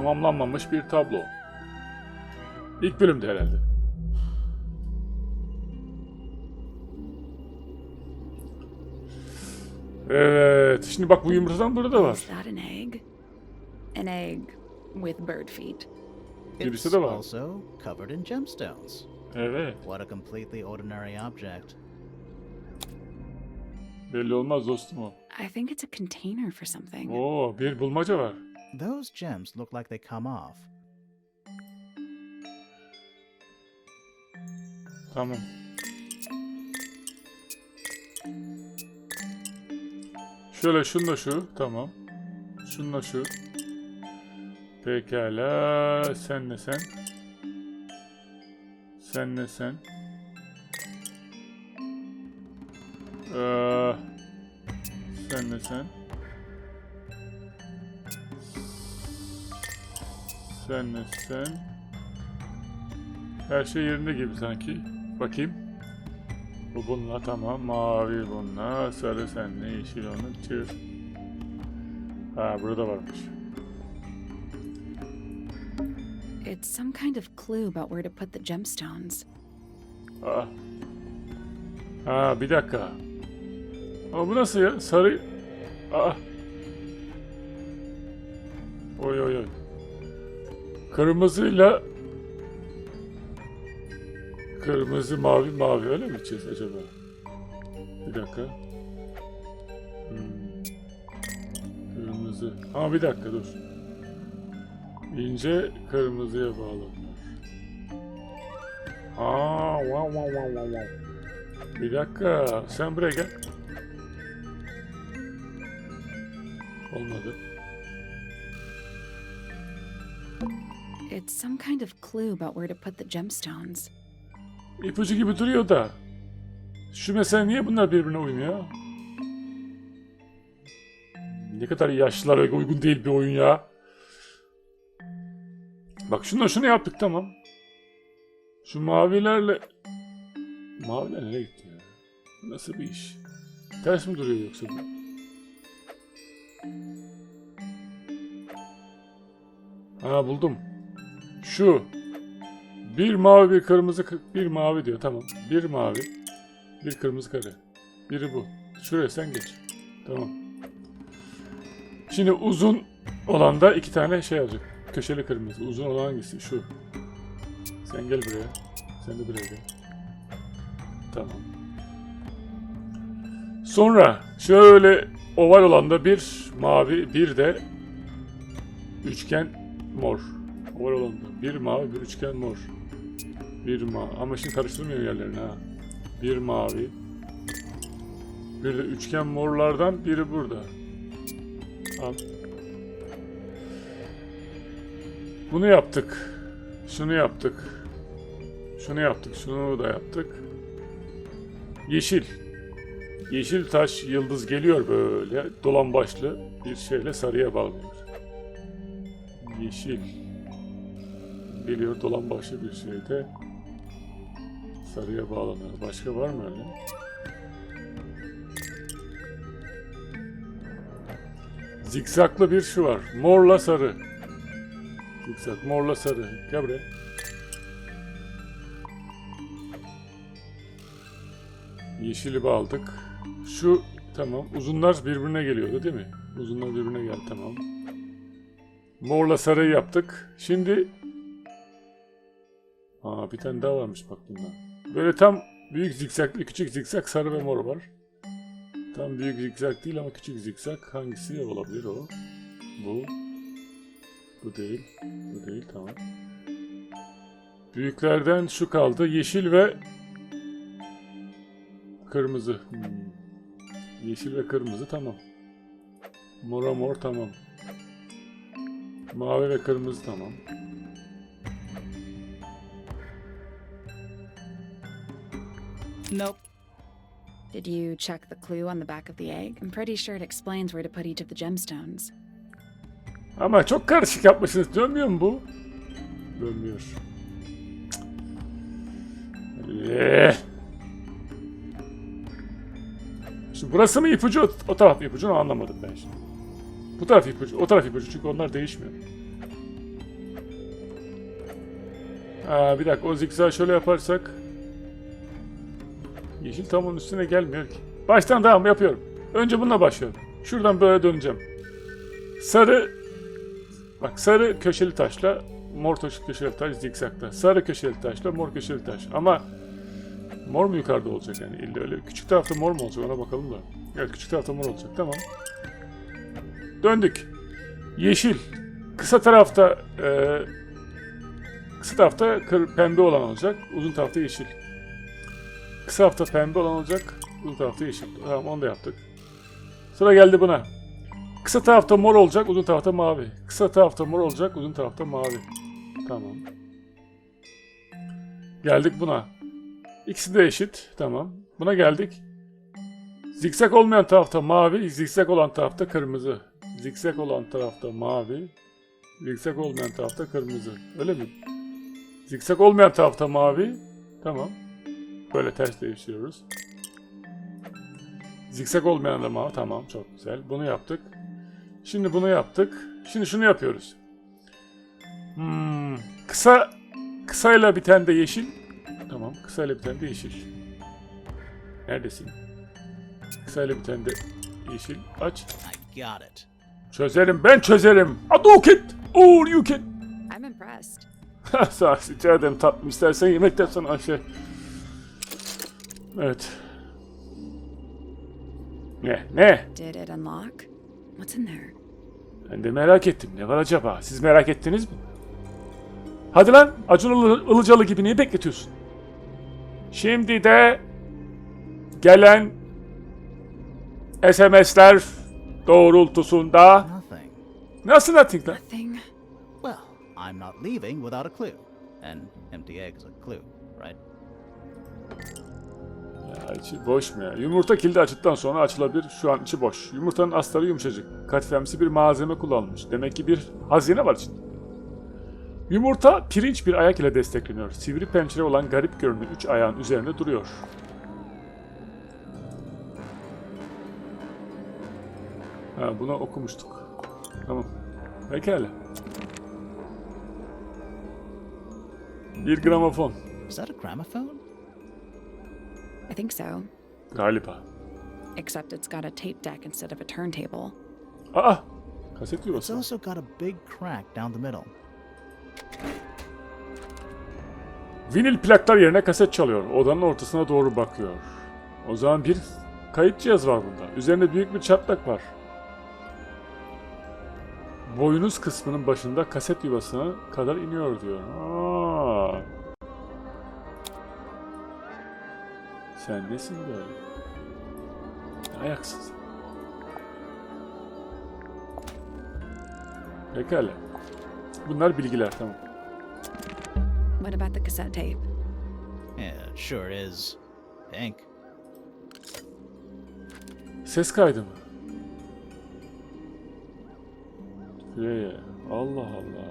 Tamamlanmamış bir tablo. İlk bölümde herhalde. Evet. Şimdi bak bu yumurtadan burada var. Is that an egg? An egg with bird feet. Birisi It's de var. also covered in gemstones. Evet. What a completely ordinary object. Belli olmaz dostum o. I think it's a container for something. Oo, bir bulmaca var. Those gems look like they come off. Tamam. Şöyle şunla şu. Tamam. Şunla şu. Pekala. Senle sen. Senle sen. Senle sen. Senle sen. Her şey yerinde gibi sanki. Bakayım. Bu bununla tamam. Mavi bununla. Sarı senle. Yeşil onun. Çır. Ha burada varmış. It's some kind of clue about where to put the gemstones. Aa. Ha bir dakika. Ama bu nasıl ya? Sarı. Aa. Oy oy oy. Kırmızıyla kırmızı mavi mavi öyle mi gideceğiz acaba? Bir dakika. Kırmızı. Ha bir dakika dur. İnce kırmızıya bağlanıyor. Ha wow wow wow wow wow. Bir dakika sen buraya gel. Olmadı. It's some kind of clue about where to put the gemstones. İpucu gibi duruyor da. Şu mesela niye bunlar birbirine uymuyor? Ne kadar yaşlılara uygun değil bir oyun ya. Bak şunu yaptık tamam. Şu mavilerle... Maviler nereye gitti ya? Bu nasıl bir iş? Ters mi duruyor yoksa bu? Ha buldum. Şu. Bir mavi bir kırmızı bir mavi diyor tamam. Bir mavi. Bir kırmızı kare. Biri bu. Şuraya sen geç. Tamam. Şimdi uzun olan da iki tane şey olacak. Köşeli kırmızı. Uzun olan hangisi? Şu. Sen gel buraya. Sen de buraya gel. Tamam. Sonra şöyle oval olan da bir mavi, bir de üçgen mor. Oval olan da bir mavi, bir üçgen mor. Bir mavi. Ama şimdi karıştırmıyorum yerlerini ha. Bir mavi. Bir de üçgen morlardan biri burada. Al. Bunu yaptık. Şunu yaptık. Şunu yaptık. Şunu da yaptık. Yeşil. Yeşil taş yıldız geliyor böyle. Dolambaçlı bir şeyle sarıya bağlanıyor. Yeşil. Geliyor dolambaçlı bir şeyde sarıya bağlanıyor. Başka var mı öyle? Zikzaklı bir şu var. Morla sarı. Zikzak morla sarı. Gel buraya. Yeşili bağladık. Şu tamam. Uzunlar birbirine geliyordu değil mi? Uzunlar birbirine geldi tamam. Morla sarıyı yaptık. Şimdi bir tane daha varmış bak bundan. Böyle tam büyük zikzaklı küçük zikzak sarı ve mor var. Tam büyük zikzak değil ama küçük zikzak. Hangisi olabilir o? Bu. Bu değil. Bu değil tamam. Büyüklerden şu kaldı. Yeşil ve kırmızı. Yeşil ve kırmızı tamam. Mora mor tamam. Mavi ve kırmızı tamam. Nope. Did you check the clue on the back of the egg? I'm pretty sure it explains where to put each of the gemstones. Ama çok karışık yapmışsınız. Dönmüyor mu bu? Dönmüyor. Şimdi burası mı ipucu, o taraf ipucu, onu anlamadım ben şimdi. Bu taraf ipucu, o taraf ipucu çünkü onlar değişmiyor. Bir dakika, o zikzak şöyle yaparsak. Yeşil tam onun üstüne gelmiyor ki. Baştan devam yapıyorum. Önce bununla başlıyorum. Şuradan böyle döneceğim. Sarı. Bak, sarı köşeli taşla mor köşeli taş zikzakta. Sarı köşeli taşla mor köşeli taş. Ama mor mu yukarıda olacak yani? İlla öyle. Küçük tarafta mor mu olacak? Ona bakalım da. Evet, küçük tarafta mor olacak. Tamam. Döndük. Yeşil. Kısa tarafta pembe olan olacak. Uzun tarafta yeşil. Kısa tarafta pembe olan olacak. Uzun tarafta yeşil. Tamam, onu da yaptık. Sıra geldi buna. Kısa tarafta mor olacak, uzun tarafta mavi. Kısa tarafta mor olacak, uzun tarafta mavi. Tamam. Geldik buna. İkisi de eşit. Tamam. Buna geldik. Zikzak olmayan tarafta mavi, zikzak olan tarafta kırmızı. Zikzak olan tarafta mavi, zikzak olmayan tarafta kırmızı. Öyle mi? Zikzak olmayan tarafta mavi. Tamam. Böyle ters değiştiriyoruz. Zikzak olmayan da mavi. Tamam, çok güzel. Bunu yaptık. Şimdi bunu yaptık. Şimdi şunu yapıyoruz. Kısayla biten de yeşil. Tamam, kısayla biten de yeşil. Neredesin? Kısayla biten de yeşil. Aç. I got it. Çözerim, ben çözerim. Aduket. All you can. I'm impressed. Sağ ol, rica ederim tatlım. İstersen yemekten sonra Ayşe. Evet. Ne? Did it unlock? What's in there? Ben de merak ettim. Ne var acaba? Siz merak ettiniz mi? Hadi lan. Acun Ilıcalı gibi niye bekletiyorsun? Şimdi de gelen SMS'ler doğrultusunda... Nothing. Nasıl nothing lan? Nothing. Well, I'm not leaving without a clue. An empty egg is a clue, right? Ya içi boş mu ya? Yumurta kilidi açtıktan sonra açılabilir. Şu an içi boş. Yumurtanın astarı yumuşacık. Katifemsi bir malzeme kullanılmış. Demek ki bir hazine var içinde. Yumurta pirinç bir ayak ile destekleniyor. Sivri pençere olan garip görünümlü 3 ayağın üzerinde duruyor. Bunu okumuştuk. Tamam. Pekala. Bir gramofon. Is that a gramophone? I think so. Galiba. Except it's got a tape deck instead of a turntable. Kaset It's yuvası. also got a big crack down the middle. Vinil plaklar yerine kaset çalıyor. Odanın ortasına doğru bakıyor. O zaman bir kayıt cihazı var bunda. Üzerinde büyük bir çatlak var. Boynuz kısmının başında kaset yuvasına kadar iniyor diyor. Sen nesin böyle? Ayaksız. Pekala. Bunlar bilgiler, tamam. What about the cassette tape? Yeah, it sure is. Pink. Ses kaydı mı? Allah Allah.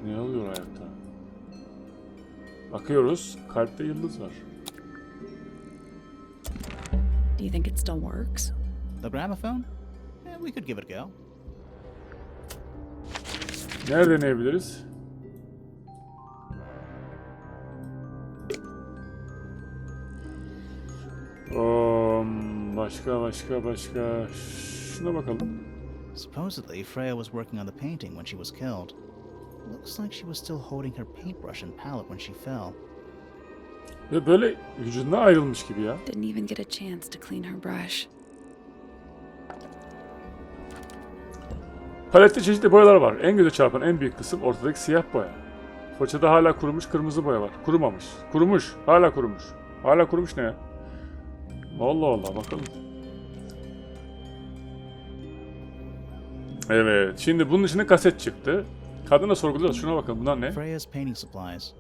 Ne oluyor hayatta? Bakıyoruz. Kalpte yıldız var. Do you think it still works? The gramophone? Yeah, we could give it a go. Nerede deneyebiliriz? Başka. Şuna bakalım. Supposedly, Freya was working on the painting when she was killed. Looks like she was still holding her paintbrush and palette when she fell. Ve böyle vücuduna ayrılmış gibi ya. Didn't even get a chance to clean her brush. Palette çeşitli boyalar var. En göze çarpan en büyük kısım ortadaki siyah boya. Fırçada hala kurumuş kırmızı boya var. Kurumamış. Kurumuş. Hala kurumuş. Hala kurumuş ne ya? Allah Allah, bakalım. Evet. Şimdi bunun içinde kaset çıktı. Kadına sorguluyoruz. Şuna bakalım. Bunlar ne? Freya's painting supplies.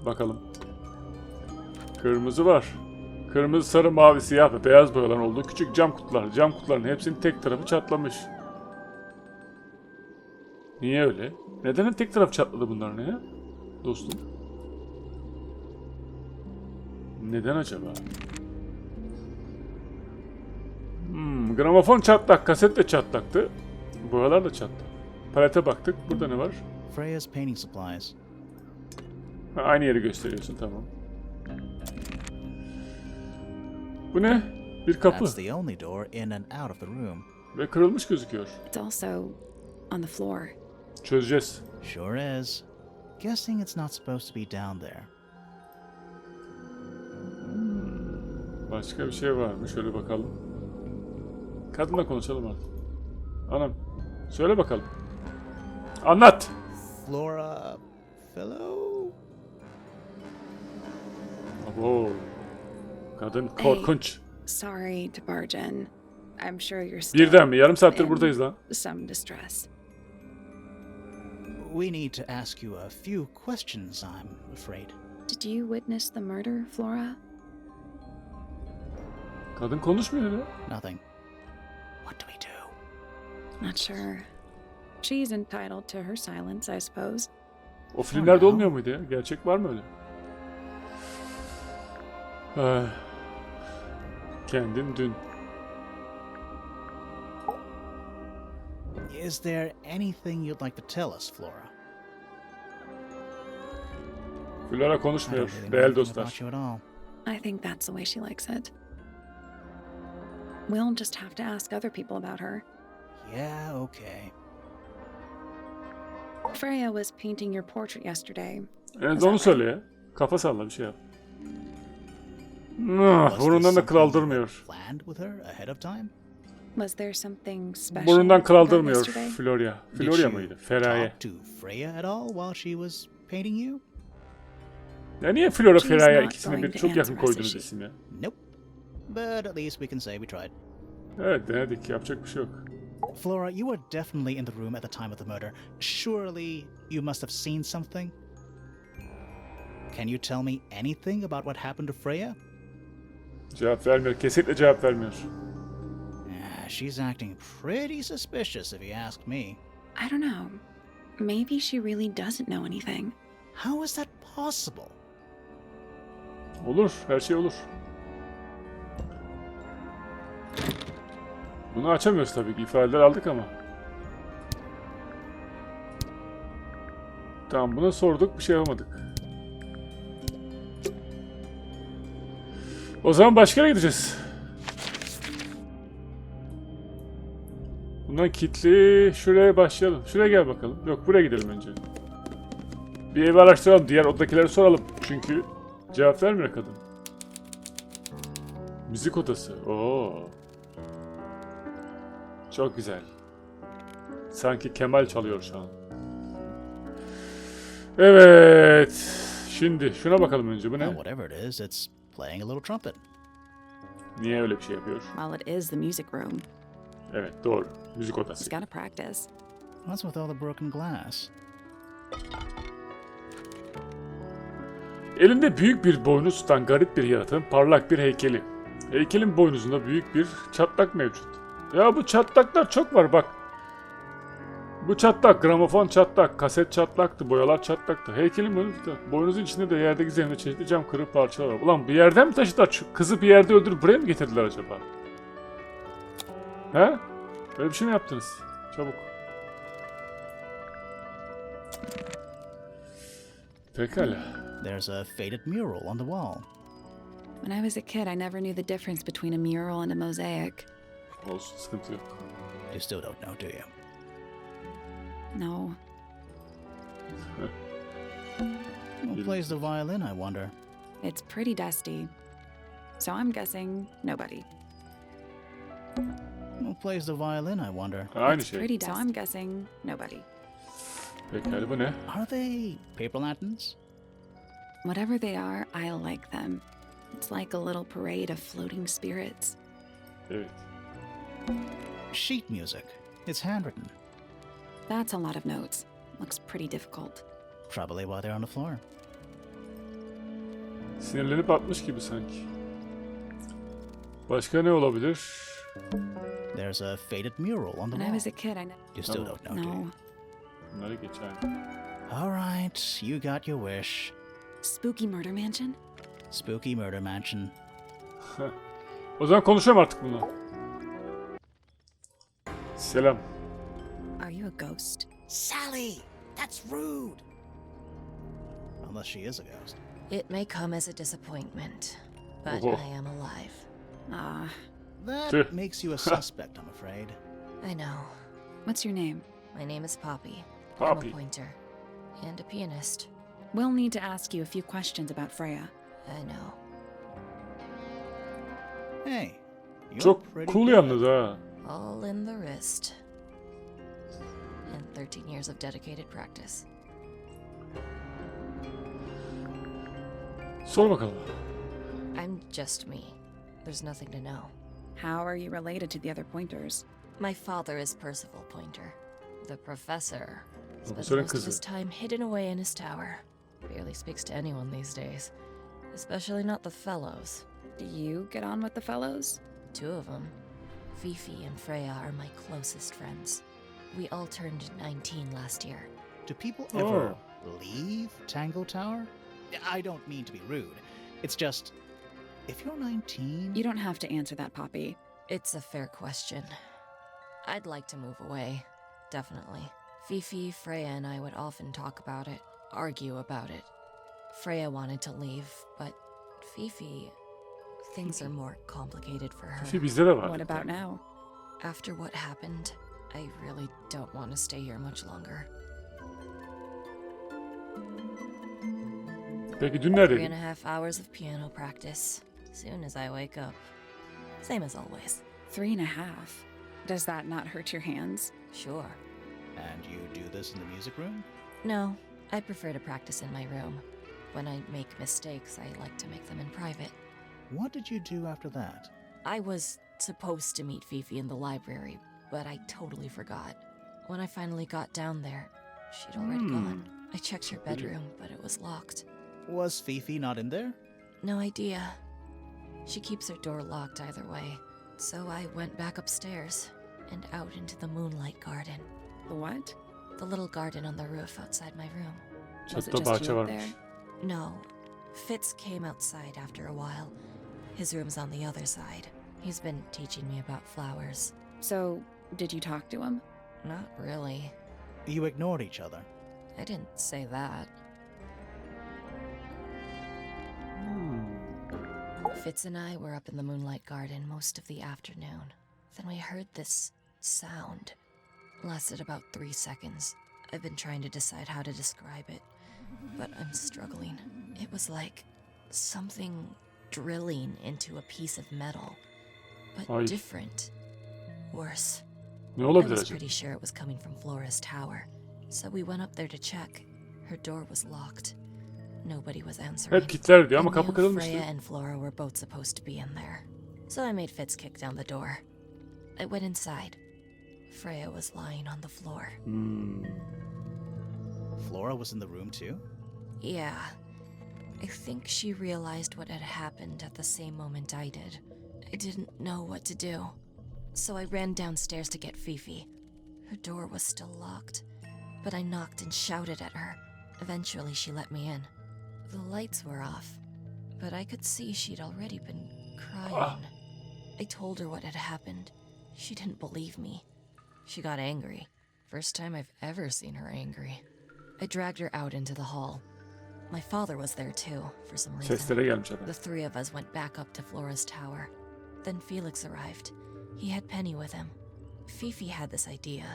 Bakalım. Kırmızı var. Kırmızı, sarı, mavi, siyah ve beyaz boyaların olduğu küçük cam kutular. Cam kutuların hepsinin tek tarafı çatlamış. Niye öyle? Neden tek taraf çatladı bunların ya? Dostum. Neden acaba? Gramofon çatlak, kaset de çatlaktı. Boyalar da çatlak. Palete baktık. Burada ne var? Freya's painting supplies. Ha, aynı yeri gösteriyorsun, tamam. Bu ne? Bir kapı. That's the only door in and out of the room. Ve kırılmış gözüküyor. It's also on the floor. Çözeceğiz. Sure is. Guessing it's not supposed to be down there. Başka bir şey var mı? Şöyle bakalım. Kadınla konuşalım artık. Anam. Söyle bakalım. Anlat. Flora... Fellow? Abo. Kadın korkunç. Sorry to barge in. I'm sure you're still Birden mi? Yarım saattir in buradayız lan. some distress. We need to ask you a few questions, I'm afraid. Did you witness the murder, Flora? Kadın konuşmuyor ya. Nothing. What do we do? Not sure. She's entitled to her silence, I suppose. O filmlerde olmuyor muydu ya? Gerçek var mı öyle? Ah. Kendin dün. Is there anything you'd like to tell us, Flora? Flora I konuşmuyor. don't really know Değerli anything dostlar. about you at all. I think that's the way she likes it. We'll just have to ask other people about her. Yeah, okay. Freya was painting your portrait yesterday. Evet, onu söyle ya. Kafa salla, bir şey yap. Burnundan da kıl aldırmıyor. Planned with her ahead of time? Was there something special Burnundan kıl about aldırmıyor yesterday? Florya. Did Florya you mıydı? Feraye. talk to Freya at all while she was painting you? Ya niye Flora She's Feraye not ikisine going bir to çok yakın answer us, koydunuz is she? isim ya? Nope. But at least we can say we tried. Evet, denedik. Yapacak bir şey yok. Flora, you were definitely in the room at the time of the murder. Surely you must have seen something? Can you tell me anything about what happened to Freya? Cevap vermiyor. Kesinlikle cevap vermiyor. She's acting pretty suspicious if you ask me. I don't know. Maybe she really doesn't know anything. How is that possible? Olur. Her şey olur. Bunu açamıyoruz tabii ki. İfadeler aldık ama. Tamam, buna sorduk. Bir şey yapamadık. O zaman başka yere gideceğiz. Bundan kilitli. Şuraya başlayalım. Şuraya gel bakalım. Yok, buraya gidelim önce. Bir evi araştıralım. Diğer odakileri soralım. Çünkü cevap vermiyor kadın. Müzik odası. Oo. Çok güzel. Sanki Kemal çalıyor şu an. Evet. Şimdi şuna bakalım önce. Bu Well, ne? whatever it is, it's playing a little trumpet. Niye öyle bir şey yapıyor? Well, it is the music room. Evet, doğru. Müzik She's odası. gotta practice. What's with all the broken glass? Elinde büyük bir boynuz tutan garip bir yaratığın parlak bir heykeli. Heykelin boynuzunda büyük bir çatlak mevcut. Ya bu çatlaklar çok var bak. Bu çatlak, gramofon çatlak, kaset çatlaktı, boyalar çatlaktı. Heykelin boynuzun içinde de yerdeki zeminde çeşitli cam kırık parçalar var. Ulan bir yerden mi taşıdılar? Şu kızı bir yerde öldürüp buraya mı getirdiler acaba? He? Böyle bir şey mi yaptınız? Çabuk. Pekala. There's a faded mural on the wall. When I was a kid, I never knew the difference between a mural and a mosaic. Olsun, sıkıntı yok. You still don't know, do you? No. Who plays the violin, I wonder? It's pretty dusty. So I'm guessing nobody. Who plays the violin, I wonder? Aynı It's şey. pretty dusty. So I'm guessing nobody. Pekala, bu ne? Are they paper lanterns? Whatever they are, I like them. It's like a little parade of floating spirits. Evet. Sheet music. It's handwritten. That's a lot of notes. Looks pretty difficult. Probably while they're on the floor. Sinirlenip atmış gibi sanki. Başka ne olabilir? There's a faded mural on the When I wall. was a kid, I You still don't know, do No. you? Bunları geçelim. All right, you got your wish. Spooky Murder Mansion? Spooky Murder Mansion. O zaman konuşalım artık bununla. Selam. Are you a ghost? Sally, that's rude. unless she is a ghost. It may come as a disappointment, but Oh. I am alive. Ah, That Sure. makes you a suspect, I'm afraid. I know. what's your name? My name is Poppy. Poppy. I'm a pointer. And a pianist. We'll need to ask you a few questions about Freya. I know. Hey, you're Çok pretty cool good. yalnız ha. All in the wrist. And 13 years of dedicated practice. Sor bakalım. I'm just me. There's nothing to know. How are you related to the other pointers? My father is Percival Pointer. The professor spends Profesörün most of his kızı. time hidden away in his tower. Barely speaks to anyone these days. Especially not the fellows. Do you get on with the fellows? 2 of them. Fifi and Freya are my closest friends. We all turned 19 last year. Do people Oh. ever leave Tangle Tower? I don't mean to be rude. It's just, if you're 19... You don't have to answer that, Poppy. It's a fair question. I'd like to move away. Definitely. Fifi, Freya, and I would often talk about it, argue about it. Freya wanted to leave, but Fifi... Things are more complicated for her. Fifi bizde de var. What about now? After what happened, I really don't want to stay here much longer. Peki dün 3.5 neredeydin? hours of piano practice. Soon as I wake up. Same as always. 3.5. Does that not hurt your hands? Sure. And you do this in the music room? No, I prefer to practice in my room. When I make mistakes, I like to make them in private. What did you do after that? I was supposed to meet Fifi in the library, but I totally forgot. When I finally got down there, she'd already gone. I checked her bedroom, but it was locked. Was Fifi not in there? No idea. She keeps her door locked either way. So I went back upstairs and out into the moonlight garden. The what? The little garden on the roof outside my room. Was it Çatıda just bahçe you up varmış. there? No, Fitz came outside after a while. His room's on the other side. He's been teaching me about flowers. So, did you talk to him? Not really. You ignored each other. I didn't say that. Fitz and I were up in the moonlight garden most of the afternoon. Then we heard this sound. Lasted about 3 seconds. I've been trying to decide how to describe it, but I'm struggling. It was like something drilling into a piece of metal, but Ay. different. Worse. Ne I olabilir was acaba? pretty sure it was coming from Flora's tower, so we went up there to check. Her door was locked. Nobody was answering. Hep kilitler diyor I ama kapı knew kırılmıştı. Freya and Flora were both supposed to be in there, so I made Fitz kick down the door. I went inside. Freya was lying on the floor. Flora was in the room too? Yeah. I think she realized what had happened at the same moment I did. I didn't know what to do, so I ran downstairs to get Fifi. Her door was still locked, but I knocked and shouted at her. Eventually, she let me in. The lights were off, but I could see she'd already been crying. I told her what had happened. She didn't believe me. She got angry. First time I've ever seen her angry. I dragged her out into the hall. My father was there too, for some reason. Seslere gelmiş adam. The 3 of us went back up to Flora's tower. Then Felix arrived. He had Penny with him. Fifi had this idea.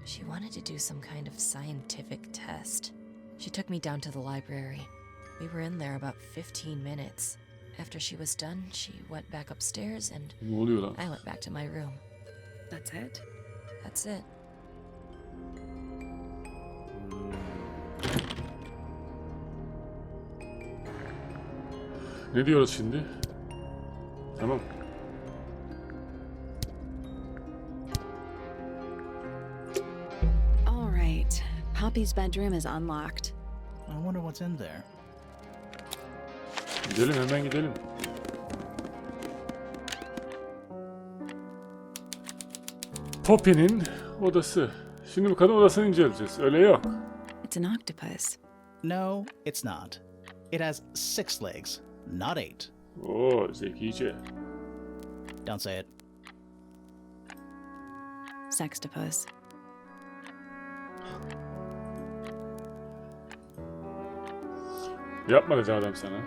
She wanted to do some kind of scientific test. She took me down to the library. We were in there about 15 minutes. After she was done, she went back upstairs and Ne oluyor lan? I went back to my room. That's it? That's it. Ne diyoruz şimdi? Tamam. All right. Poppy's bedroom is unlocked. I wonder what's in there. Gidelim, hemen gidelim. Poppy'nin odası. Şimdi bu kadın odasını inceleyeceğiz. Öyle yok. It's an octopus. No, it's not. It has 6 legs, not 8. Oo, zekice. Don't say it. Sextopus. Yapma dedi adam sana.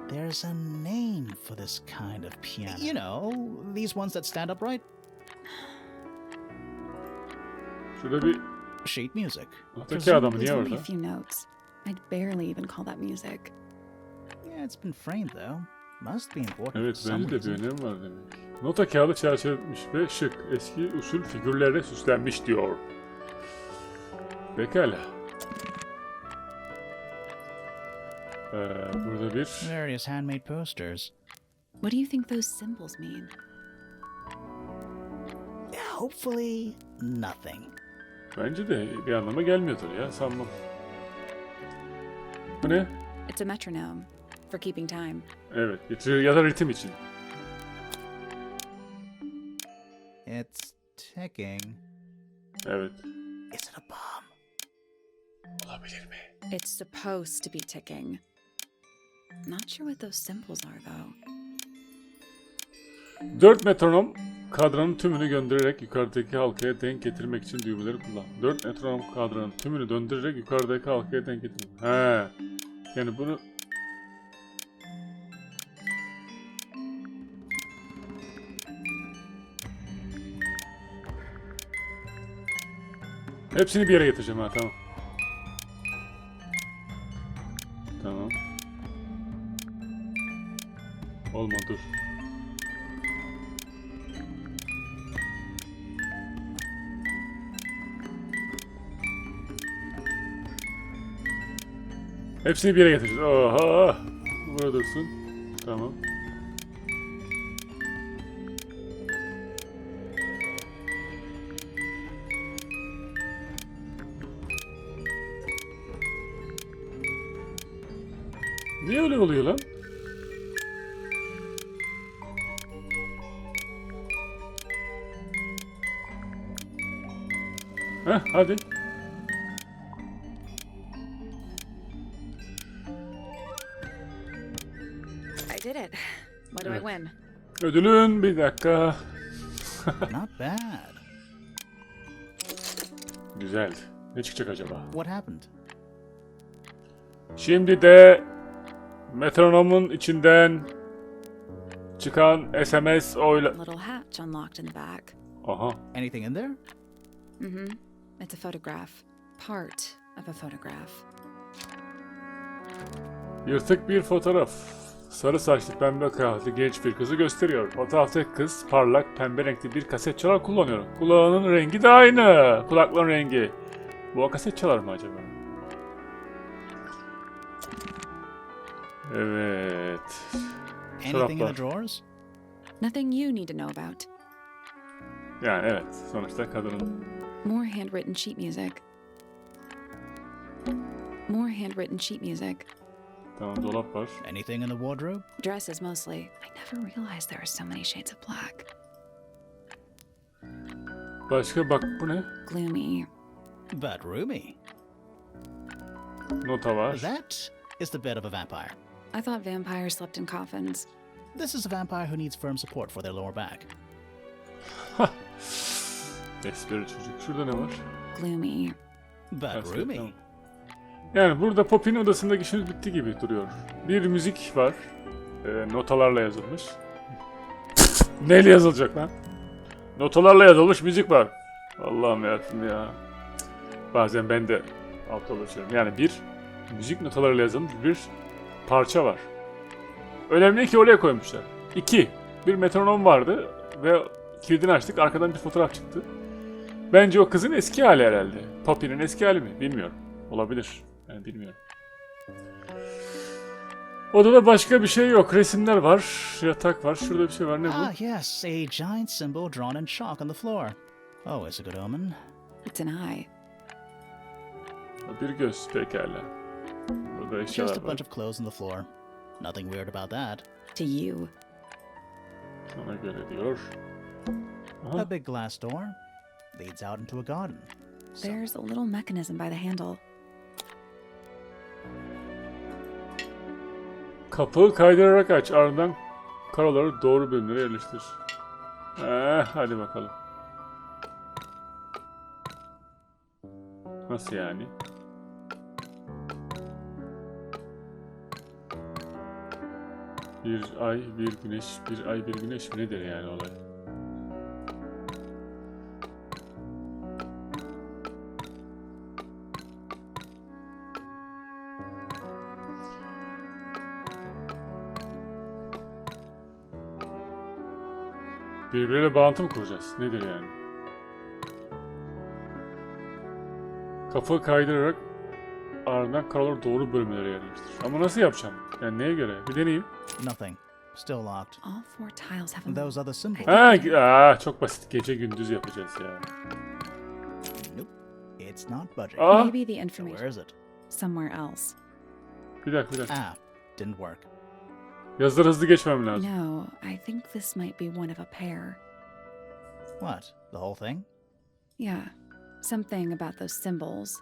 There's a name for this kind of piano. You know, these ones that stand upright. Şurada bir Sheet music. öteki adamı niye There's only orada? a few notes. I'd barely even call that music. Yeah, it's been framed though. Must be important for Evet, some bence de bir reason. önemi var demek. Nota kağıdı çerçevelenmiş ve şık. Eski usul figürlerle süslenmiş diyor. Pekala. Burada bir... Various handmade posters. What do you think those symbols mean? Hopefully, nothing. Bence de bir anlama gelmiyordur ya, sanmam. Bu ne? It's a metronome for keeping time. Evet, getiriyor ya da ritim için. It's ticking. Evet. Is it a bomb? Olabilir mi? It's supposed to be ticking. Not sure what those symbols are though. 4 metronom kadranın tümünü göndererek yukarıdaki halkaya denk getirmek için düğmeleri kullan. 4 metronom kadranın tümünü döndürerek yukarıdaki halkaya denk getirmek. He. Yani bunu... Hepsini bir yere getireceğim ha, tamam. Tamam. Olma, dur. Hepsini bir yere getireceğiz. Oha! Burada dursun. Tamam. Niye öyle oluyor lan? Heh, hadi. I did it. What do I win? Ödülün bir dakika. Not bad. Güzel. Ne çıkacak acaba? What happened? Şimdi de metronomun içinden çıkan SMS oyla... Little hatch unlocked in the back. Aha. Anything in there? Mm-hmm. It's a photograph. Part of a photograph. Yırtık bir fotoğraf. Sarı saçlı pembe kıyafetli genç bir kızı gösteriyor. Fotoğraftaki kız parlak pembe renkli bir kaset çalar kullanıyor. Kulağının rengi de aynı. Kulakların rengi. Bu o kaset çalar mı acaba? Evet. Anything in the Çoraplar. drawers? Nothing you need to know about. Yani evet. Sonuçta kadının... More handwritten sheet music. More handwritten sheet music. Tamam, dolap var. Anything in the wardrobe? Dresses mostly. I never realized there were so many shades of black. Başka bak, bu ne? Gloomy. But roomy. Nota var. That is the bed of a vampire. I thought vampires slept in coffins. This is a vampire who needs firm support for their lower back. Espri çocuk. Şurada ne var? Gloomy. But Kasket, roomy. tamam. Yani burada Poppy'nin odasındaki işimiz bitti gibi duruyor. Bir müzik var. Notalarla yazılmış. Neyle yazılacak lan? Notalarla yazılmış müzik var. Allah'ım yarabbim ya. Bazen ben de aptal oluyorum. Yani bir müzik notalarıyla yazılmış bir parça var. Önemli ki oraya koymuşlar. 2. Bir metronom vardı ve kilidini açtık. Arkadan bir fotoğraf çıktı. Bence o kızın eski hali herhalde. Poppy'nin eski hali mi? Bilmiyorum. Olabilir. Yani bilmiyorum. Odada başka bir şey yok. Resimler var. Yatak var. Şurada bir şey var. Ne bu? Ah, yes, a giant symbol drawn in chalk on the floor. Oh, it's a good omen. It's an eye. Bir göz. Pekala. Burada Just eşyalar a var. bunch of clothes on the floor. Nothing weird about that. To you. Sana göre diyor. Aha. A big glass door leads out into a garden. There's a little mechanism by the handle. Kapıyı kaydırarak aç. Ardından karoları doğru bölümlere yerleştir. Hadi bakalım. Nasıl yani? Bir ay, bir güneş, bir ay, bir güneş mi nedir yani olay? Birbiriyle bağlantı mı kuracağız? Nedir yani? Kafa kaydırarak ardından karaları doğru bölmelere yerleştir. Ama nasıl yapacağım? Yani neye göre? Bir deneyeyim. Nothing. Still locked. All four tiles have a Those other symbols. Ha, çok basit. Gece gündüz yapacağız ya. Nope. It's not budging. Aa, maybe the So information where is it? somewhere else. bir dakika. Ah, didn't work. Yazıları hızlı geçmem lazım. No, I think this might be one of a pair. What? The whole thing? Yeah, something about those symbols.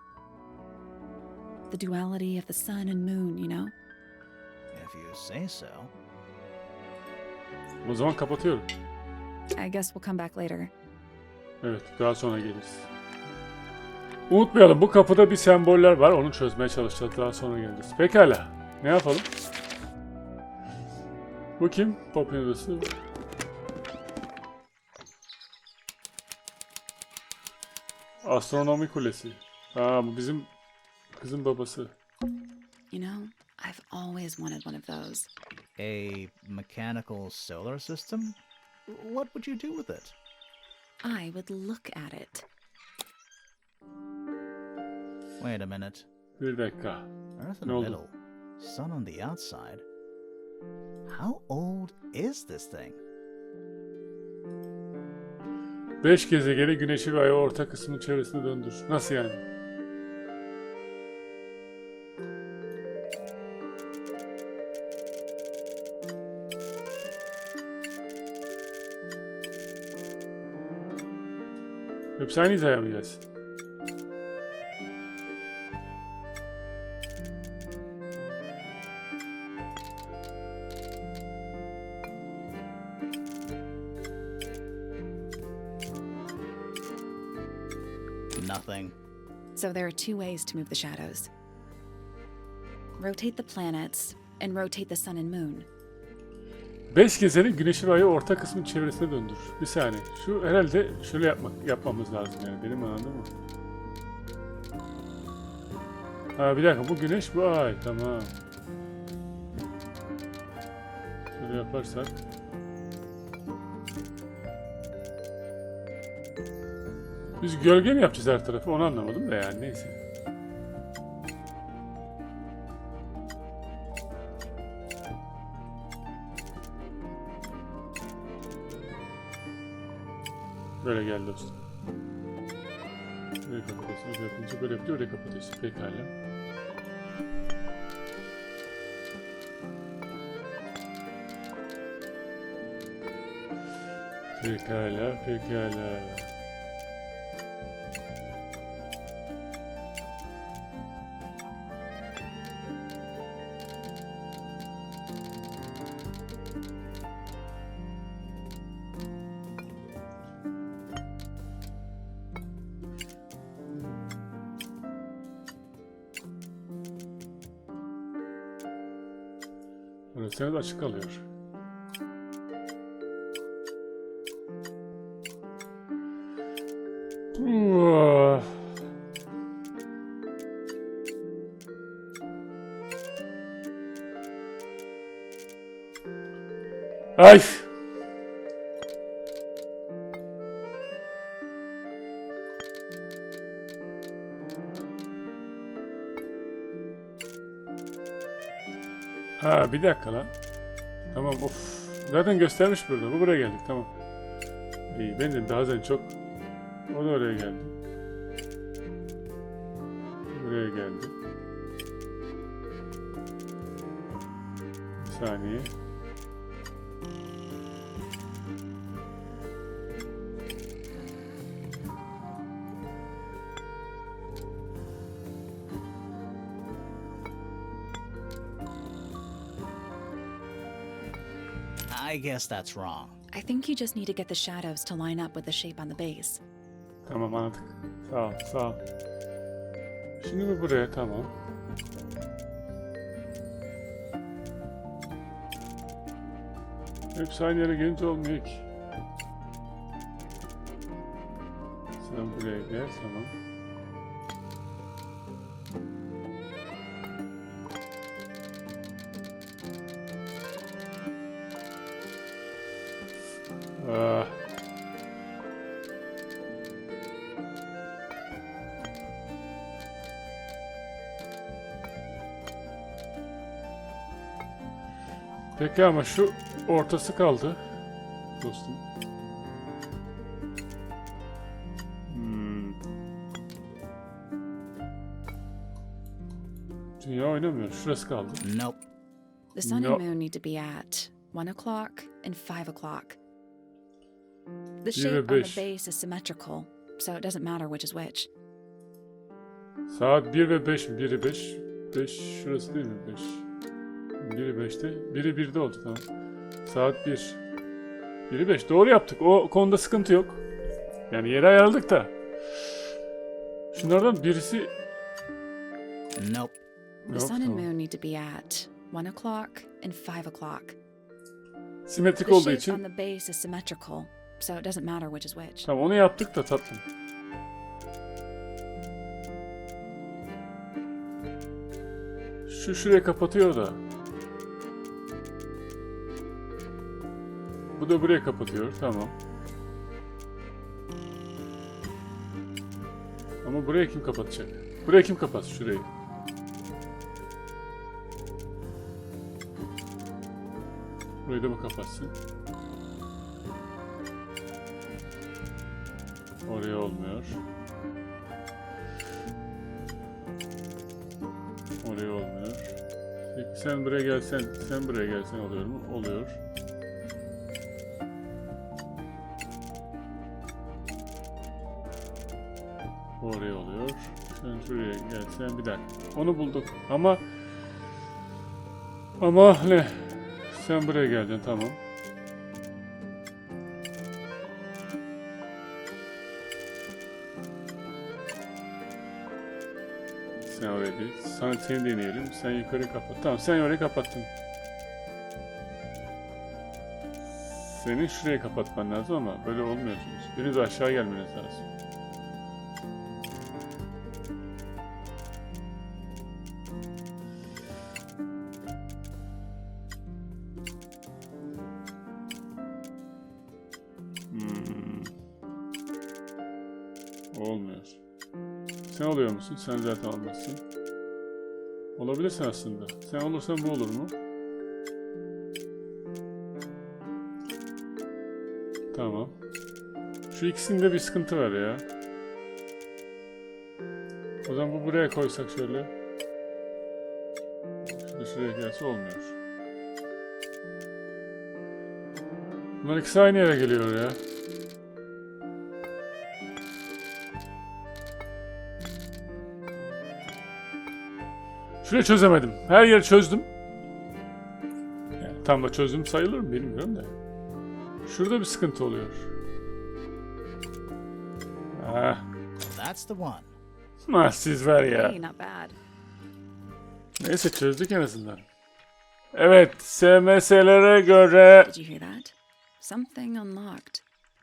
The duality of the sun and moon, you know? If you say so. O zaman kapatıyorum. I guess we'll come back later. Evet, daha sonra geliriz. Unutmayalım, bu kapıda bir semboller var. Onu çözmeye çalışacağız. Daha sonra geliriz. Pekala. Ne yapalım? Bu kim? Pop'un odası. Astronomi kulesi. Aa, bu bizim kızın babası. You know, I've always wanted one of those. A mechanical solar system? What would you do with it? I would look at it. Wait a minute. Bir dakika. Earth in Ne the oldu? middle. Sun on the outside. How old is this thing? 5 gezegeni güneşi ve ayı orta kısmının çevresine döndür. Nasıl yani? Hepsi aynı hizaya mı gelsin? Nothing. So there are two ways to move the shadows. Rotate the planets and rotate the sun and moon. 5 gezenin güneşi ve ayı orta kısmın çevresine döndür. Bir saniye. Şu herhalde şöyle yapmamız lazım yani. Benim anladığım mı? Ha, bir dakika, bu güneş, bu ay. Tamam. Şöyle yaparsak. Biz gölge mi yapacağız her tarafı? Onu anlamadım da yani, neyse. Böyle geldi dostum. Böyle kapatıyorsun, böyle yapınca böyle yapıyor, öyle kapatıyorsun. Pekala. Pekala. Burası açık kalıyor. Ay! Ha, bir dakika lan. Tamam, of. Zaten göstermiş burada. Bu buraya geldik, tamam. İyi, ben de bazen çok... O da oraya geldi. Buraya geldi. Bir saniye. I guess that's wrong. I think you just need to get the shadows to line up with the shape on the base. Tamam, anladık. Sağ ol. Şimdi bu buraya, tamam. Hepsi aynı yere gelince olmuyor ki. Sen buraya gel, tamam. Ah. Peki ama şu ortası kaldı dostum. Dünya oynamıyor. Şurası kaldı. Nope. The sun No. and moon need to be at 1 o'clock and 5 o'clock. The shape on the base is symmetrical, so it doesn't matter which is which. Saat 1 ve 5 mi? 1'i 5. 5 şurası değil mi? 5. 1'i 5'te. 1'i 1'de oldu, tamam. Saat 1. 1'i 5. Doğru yaptık. O konuda sıkıntı yok. Yani yeri ayarladık da. Şunlardan birisi... Nope. The Yok, sun and tamam. moon need to be at 1 o'clock and 5 o'clock. Simetrik The olduğu shape için... on the base is symmetrical, so it doesn't matter which is which. Tamam, onu yaptık da tatlım. Şu şurayı kapatıyor da. Bu da buraya kapatıyor. Tamam. Ama buraya kim kapatacak? Buraya kim kapat şurayı? Burayı da mı kapatsın? Oraya olmuyor. Oraya olmuyor. Peki sen buraya gelsen, sen buraya gelsen oluyor mu? Oluyor. Oraya oluyor. Sen şuraya gelsen, bir dakika. Onu bulduk. Ama ne? Sen buraya geleceksin, tamam. Sen oraya değil. Seni deneyelim. Sen yukarı kapat. Tamam, sen orayı kapattın. Senin şuraya kapatman lazım ama böyle olmuyorsunuz. Biriniz aşağı gelmeniz lazım. Olmuyor. Sen oluyor musun? Sen zaten olmazsın. Olabilirsin aslında. Sen olursan bu olur mu? Tamam. Şu ikisinde bir sıkıntı var ya. O zaman bu buraya koysak şöyle. Şurada şuraya gelse olmuyor. Bunlar ikisi aynı yere geliyor ya. Şurayı çözemedim. Her yeri çözdüm. Yani tam da çözdüm sayılır mı bilmiyorum da. Şurada bir sıkıntı oluyor. That's the one. Siz var ya. Hey, not bad. Neyse, çözdük en azından. Evet, SMS'lere göre... Did you hear that? Something unlocked.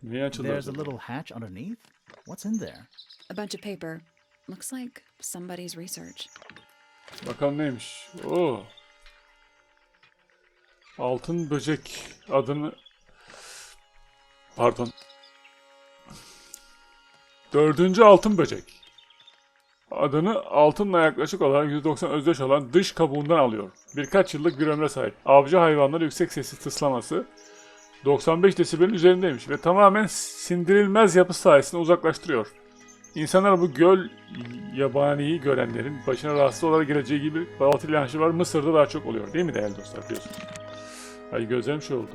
Niye açıldı? There's a little hatch underneath. What's in there? A bunch of paper. Looks like somebody's research. Bakalım neymiş. Oo. Altın Böcek adını... Pardon. 4. Altın Böcek. Adını altınla yaklaşık olarak %90 özdeş olan dış kabuğundan alıyor. Birkaç yıllık bir ömre sahip. Avcı hayvanları yüksek sesli tıslaması 95 desibelin üzerindeymiş ve tamamen sindirilmez yapısı sayesinde uzaklaştırıyor. İnsanlar bu göl yabaniyi görenlerin başına rahatsız olarak geleceği gibi batıl inançları var. Mısır'da daha çok oluyor. Değil mi değerli dostlar, biliyorsunuz? Ay gözlerim şey oldu.